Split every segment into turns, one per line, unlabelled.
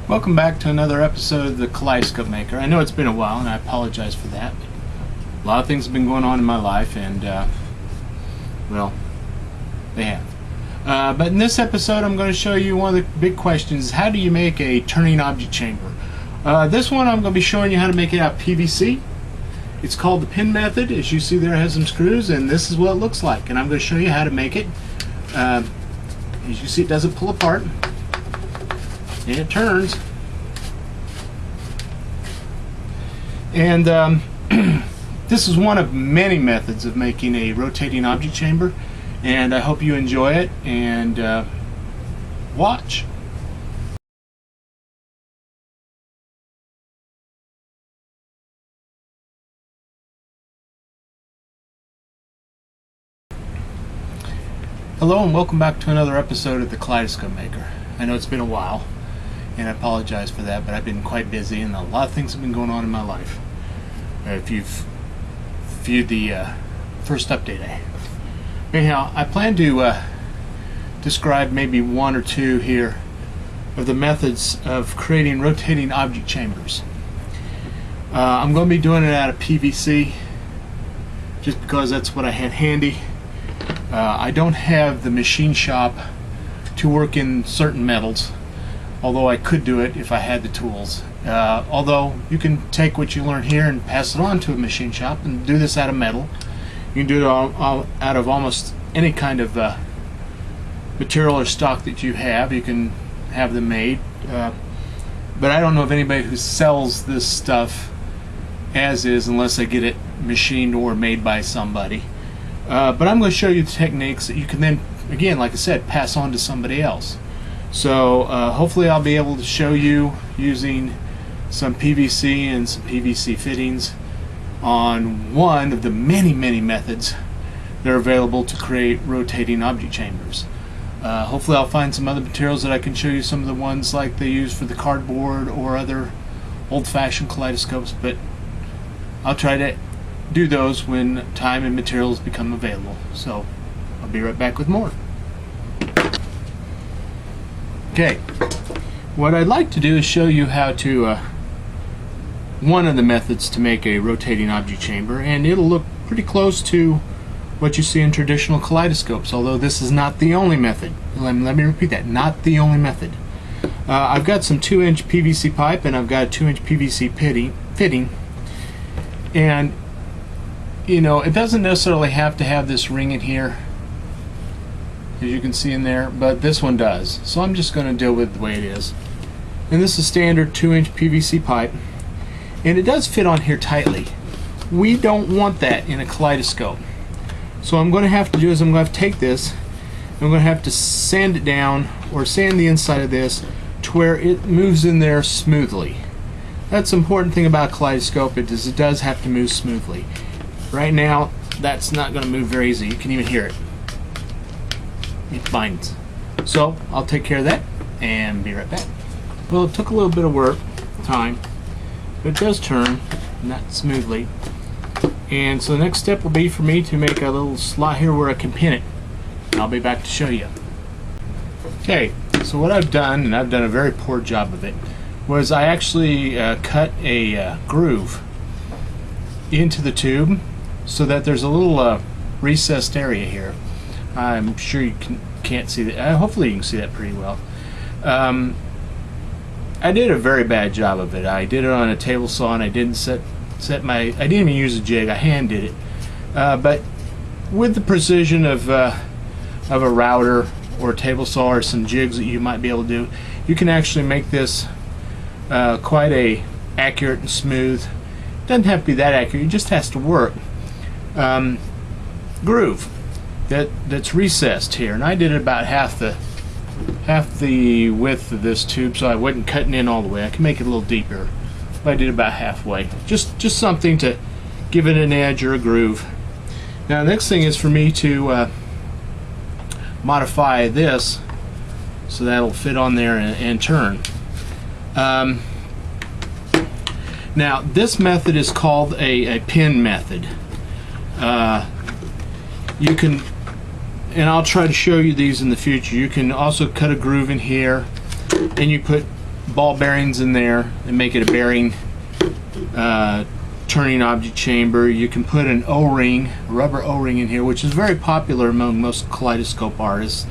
Welcome back to another episode of the Kaleidoscope Maker. I know it's been a while and I apologize for that. A lot of things have been going on in my life and, well, they have. But in this episode I'm going to show you one of the big questions. How do you make a turning object chamber? This one I'm going to be showing you how to make it out of PVC. It's called the pin method. As you see there, it has some screws and this is what it looks like. And I'm going to show you how to make it. As you see, it doesn't pull apart. And it turns. And this is one of many methods of making a rotating object chamber, and I hope you enjoy it and watch. Hello and welcome back to another episode of the Kaleidoscope Maker. I know it's been a while and I apologize for that, but I've been quite busy and a lot of things have been going on in my life. If you've viewed the first update I have. Anyhow, I plan to describe maybe one or two here of the methods of creating rotating object chambers. I'm going to be doing it out of PVC just because that's what I had handy. I don't have the machine shop to work in certain metals, although I could do it if I had the tools. Although you can take what you learn here and pass it on to a machine shop and do this out of metal. You can do it all out of almost any kind of material or stock that you have. You can have them made. But I don't know of anybody who sells this stuff as is unless they get it machined or made by somebody. But I'm going to show you the techniques that you can then, again, like I said, pass on to somebody else. So hopefully I'll be able to show you using some PVC and some PVC fittings on one of the many methods that are available to create rotating object chambers. Hopefully I'll find some other materials that I can show you some of the ones like they use for the cardboard or other old-fashioned kaleidoscopes, but I'll try to do those when time and materials become available. So I'll be right back with more. Okay, what I'd like to do is show you how to one of the methods to make a rotating object chamber, and it'll look pretty close to what you see in traditional kaleidoscopes, although this is not the only method. Let me repeat that, not the only method. I've got some 2-inch PVC pipe and I've got a 2-inch PVC fitting, and you know, it doesn't necessarily have to have this ring in here, as you can see in there, but this one does. So I'm just going to deal with it the way it is. And this is standard 2-inch PVC pipe, and it does fit on here tightly. We don't want that in a kaleidoscope. So what I'm going to have to do is I'm going to have to take this and I'm going to have to sand it down, or sand the inside of this to where it moves in there smoothly. That's the important thing about a kaleidoscope, is it does have to move smoothly. Right now that's not going to move very easy. You can even hear it. It binds. So I'll take care of that and be right back. Well, it took a little bit of work, time, but it does turn, not smoothly. And so the next step will be for me to make a little slot here where I can pin it. I'll be back to show you. Okay, so what I've done, and I've done a very poor job of it, was I actually cut a groove into the tube so that there's a little recessed area here. I'm sure you can't see that. Hopefully you can see that pretty well. I did a very bad job of it. I did it on a table saw, and I didn't set my. I didn't even use a jig. I hand did it, but with the precision of a router or a table saw or some jigs that you might be able to do, you can actually make this quite a accurate and smooth. Doesn't have to be that accurate. It just has to work. Groove that's recessed here, and I did it about half the width of this tube, so I wasn't cutting in all the way. I can make it a little deeper, but I did about halfway. Just something to give it an edge or a groove. Now the next thing is for me to modify this so that'll fit on there and turn. Now this method is called a pin method. You can, and I'll try to show you these in the future, you can also cut a groove in here and you put ball bearings in there and make it a bearing turning object chamber. You can put an O-ring, rubber O-ring in here, which is very popular among most kaleidoscope artists.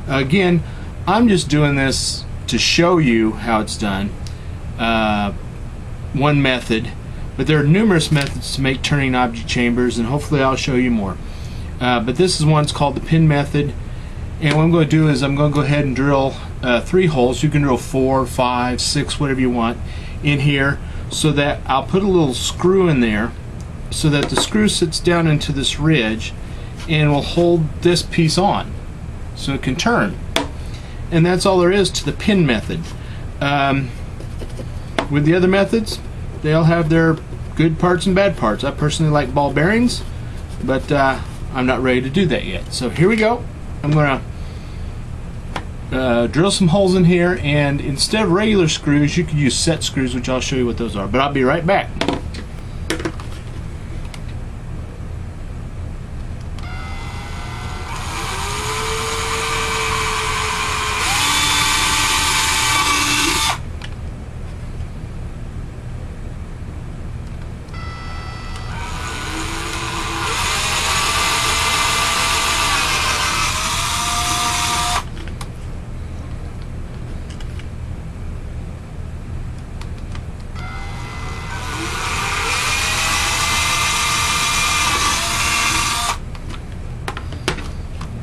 Again, I'm just doing this to show you how it's done. One method, but there are numerous methods to make turning object chambers, and hopefully I'll show you more. But this is one, it's called the pin method, and what I'm going to do is I'm going to go ahead and drill 3 holes. You can drill 4, 5, 6, whatever you want in here, so that I'll put a little screw in there so that the screw sits down into this ridge and will hold this piece on so it can turn. And that's all there is to the pin method. With the other methods, they all have their good parts and bad parts. I personally like ball bearings, but I'm not ready to do that yet. So here we go. I'm going to drill some holes in here, and instead of regular screws, you could use set screws, which I'll show you what those are. But I'll be right back.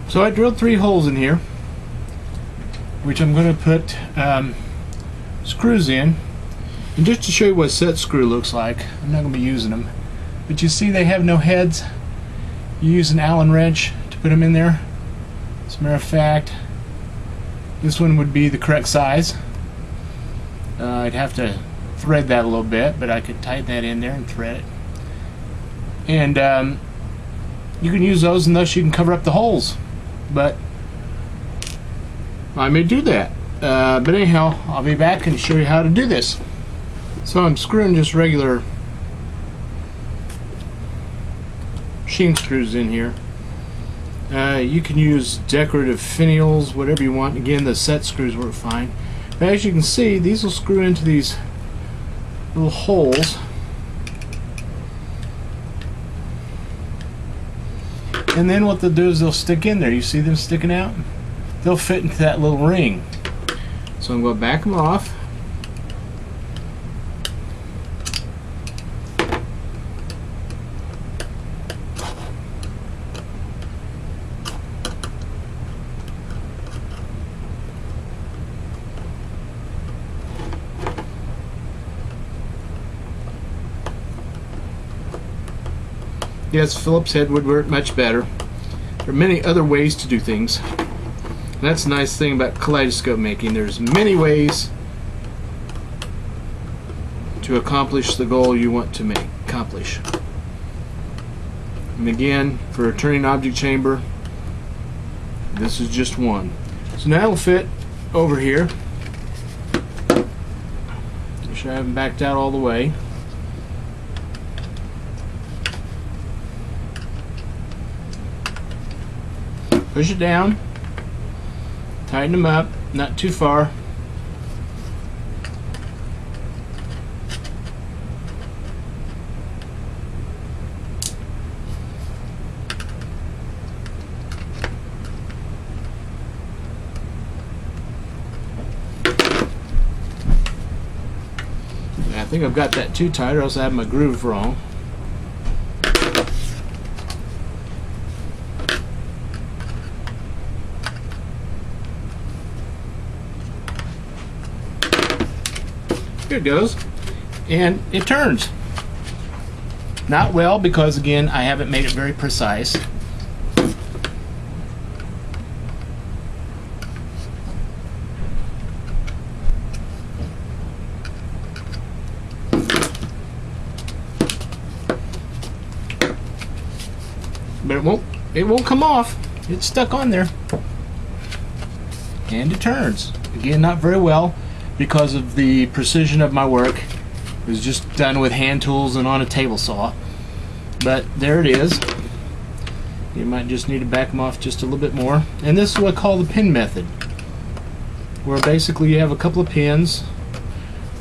So I drilled 3 holes in here, which I'm going to put screws in. And just to show you what a set screw looks like, I'm not going to be using them, but you see they have no heads. You use an Allen wrench to put them in there. As a matter of fact, this one would be the correct size. I'd have to thread that a little bit, but I could tighten that in there and thread it. And you can use those, and thus you can cover up the holes. But I may do that. But anyhow, I'll be back and show you how to do this. So I'm screwing just regular machine screws in here. You can use decorative finials, whatever you want. Again, the set screws work fine. But as you can see, these will screw into these little holes. And then what they'll do is they'll stick in there. You see them sticking out? They'll fit into that little ring. So I'm going to back them off. Yes, Phillips head would work much better. There are many other ways to do things. And that's the nice thing about kaleidoscope making. There's many ways to accomplish the goal you want to accomplish. And again, for a turning object chamber, this is just one. So now it'll fit over here. Make sure I haven't backed out all the way. Push it down, tighten them up, not too far. I think I've got that too tight, or else I have my groove wrong. Here it goes, and it turns. Not well, because again I haven't made it very precise. But it won't come off. It's stuck on there. And it turns. Again, not very well, because of the precision of my work. It was just done with hand tools and on a table saw. But there it is. You might just need to back them off just a little bit more. And this is what I call the pin method, where basically you have a couple of pins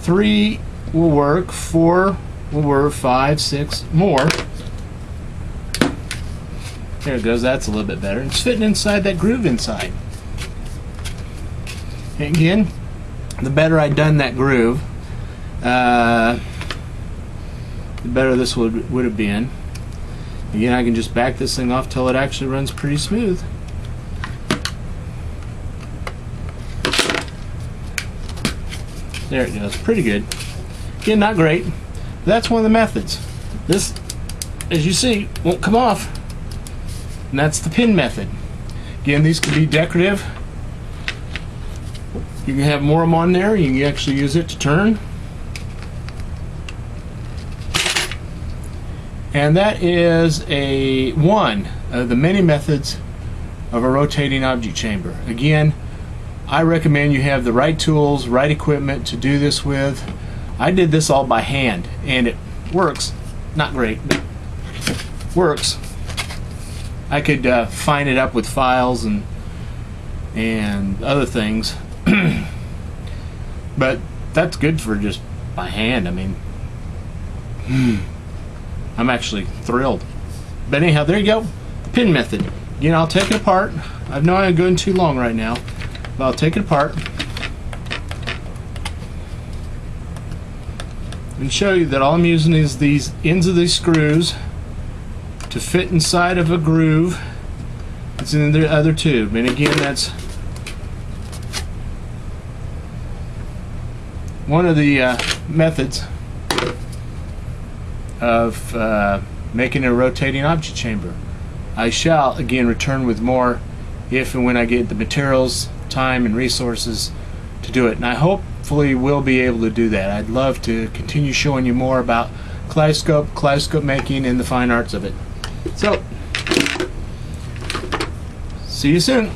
3 will work, 4 will work, 5, 6 more. There it goes, that's a little bit better. It's fitting inside that groove inside. And again, the better I'd done that groove, the better this would have been. Again, I can just back this thing off till it actually runs pretty smooth. There it goes, pretty good. Again, not great, but that's one of the methods. This, as you see, won't come off, and that's the pin method. Again, these can be decorative. You can have more of them on there. You can actually use it to turn. And that is one of the many methods of a rotating object chamber. Again, I recommend you have the right tools, right equipment to do this with. I did this all by hand, and it works. Not great, but works. I could fine it up with files and other things, but that's good for just by hand. I mean, I'm actually thrilled. But anyhow, there you go, the pin method. Again, I'll take it apart. I know I'm going too long right now, but I'll take it apart and show you that all I'm using is these ends of these screws to fit inside of a groove that's in the other tube. And again, that's one of the methods of making a rotating object chamber. I shall again return with more if and when I get the materials, time, and resources to do it, and I hopefully will be able to do that. I'd love to continue showing you more about kaleidoscope making, and the fine arts of it. So, see you soon.